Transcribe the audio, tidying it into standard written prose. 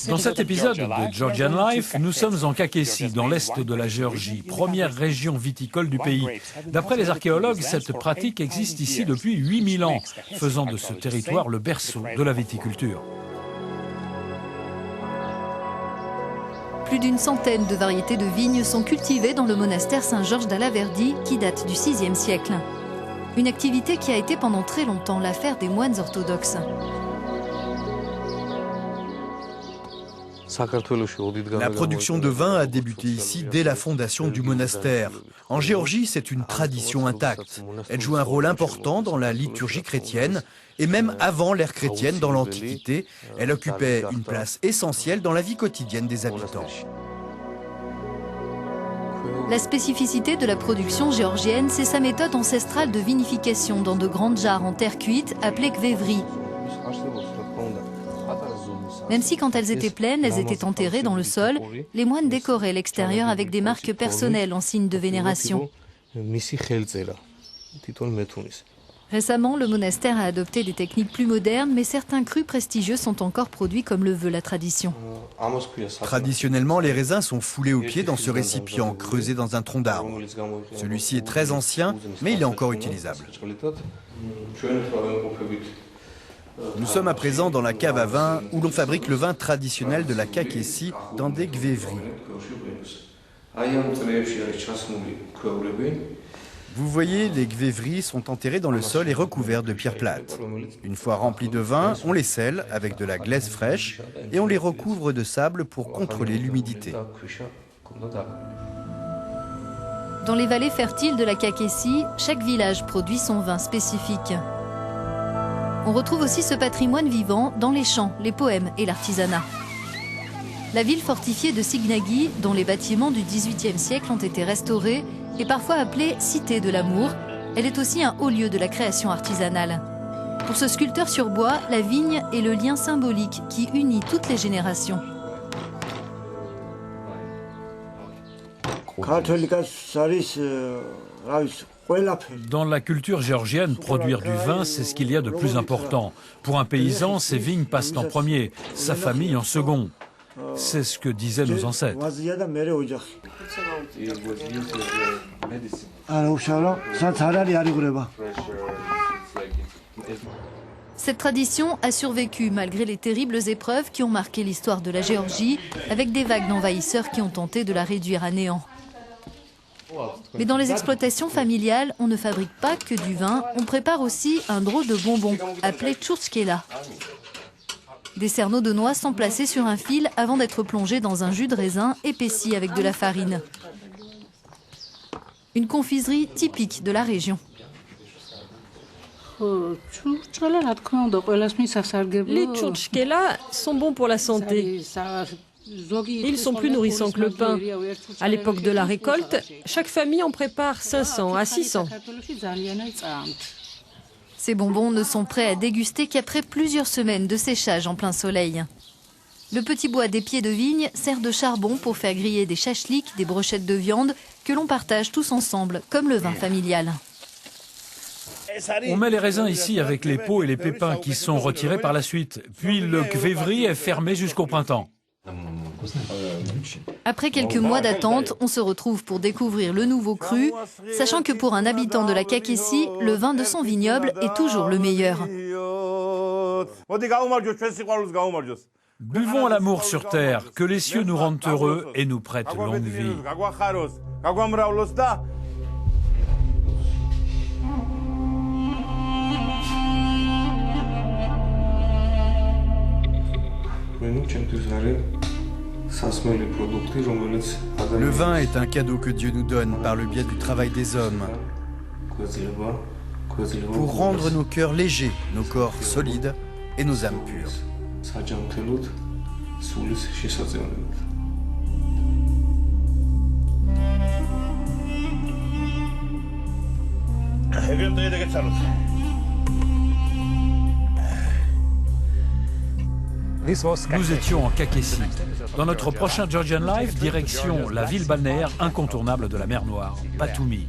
Dans cet épisode de Georgian Life, nous sommes en Kakhétie, dans l'est de la Géorgie, première région viticole du pays. D'après les archéologues, cette pratique existe ici depuis 8000 ans, faisant de ce territoire le berceau de la viticulture. Plus d'une centaine de variétés de vignes sont cultivées dans le monastère Saint-Georges d'Alaverdi, qui date du VIe siècle. Une activité qui a été pendant très longtemps l'affaire des moines orthodoxes. La production de vin a débuté ici dès la fondation du monastère. En Géorgie, c'est une tradition intacte. Elle joue un rôle important dans la liturgie chrétienne et même avant l'ère chrétienne dans l'Antiquité, elle occupait une place essentielle dans la vie quotidienne des habitants. La spécificité de la production géorgienne, c'est sa méthode ancestrale de vinification dans de grandes jarres en terre cuite appelées kvevri. Même si quand elles étaient pleines, elles étaient enterrées dans le sol, les moines décoraient l'extérieur avec des marques personnelles en signe de vénération. Récemment, le monastère a adopté des techniques plus modernes, mais certains crus prestigieux sont encore produits comme le veut la tradition. Traditionnellement, les raisins sont foulés au pied dans ce récipient creusé dans un tronc d'arbre. Celui-ci est très ancien, mais il est encore utilisable. Nous sommes à présent dans la cave à vin où l'on fabrique le vin traditionnel de la Kakhétie dans des kvevri. Vous voyez, les kvevri sont enterrés dans le sol et recouverts de pierres plates. Une fois remplis de vin, on les scelle avec de la glaise fraîche et on les recouvre de sable pour contrôler l'humidité. Dans les vallées fertiles de la Kakhétie, chaque village produit son vin spécifique. On retrouve aussi ce patrimoine vivant dans les chants, les poèmes et l'artisanat. La ville fortifiée de Signaghi, dont les bâtiments du XVIIIe siècle ont été restaurés, est parfois appelée Cité de l'amour. Elle est aussi un haut lieu de la création artisanale. Pour ce sculpteur sur bois, la vigne est le lien symbolique qui unit toutes les générations. Dans la culture géorgienne, produire du vin, c'est ce qu'il y a de plus important. Pour un paysan, ses vignes passent en premier, sa famille en second. C'est ce que disaient nos ancêtres. Cette tradition a survécu malgré les terribles épreuves qui ont marqué l'histoire de la Géorgie, avec des vagues d'envahisseurs qui ont tenté de la réduire à néant. Mais dans les exploitations familiales, on ne fabrique pas que du vin, on prépare aussi un drôle de bonbon, appelé tchourtchkela. Des cerneaux de noix sont placés sur un fil avant d'être plongés dans un jus de raisin épaissi avec de la farine. Une confiserie typique de la région. Les tchourtchkela sont bons pour la santé. Ils sont plus nourrissants que le pain. À l'époque de la récolte, chaque famille en prépare 500 à 600. Ces bonbons ne sont prêts à déguster qu'après plusieurs semaines de séchage en plein soleil. Le petit bois des pieds de vigne sert de charbon pour faire griller des chachliks, des brochettes de viande que l'on partage tous ensemble, comme le vin familial. On met les raisins ici avec les peaux et les pépins qui sont retirés par la suite. Puis le kvevri est fermé jusqu'au printemps. Après quelques mois d'attente, on se retrouve pour découvrir le nouveau cru, sachant que pour un habitant de la Kakhétie, le vin de son vignoble est toujours le meilleur. Buvons à l'amour sur terre, que les cieux nous rendent heureux et nous prêtent longue vie. Le vin est un cadeau que Dieu nous donne par le biais du travail des hommes, pour rendre nos cœurs légers, nos corps solides et nos âmes pures. Nous étions en Kakhétie. Dans notre prochain Georgian Life, direction la ville balnéaire incontournable de la mer Noire, Batumi.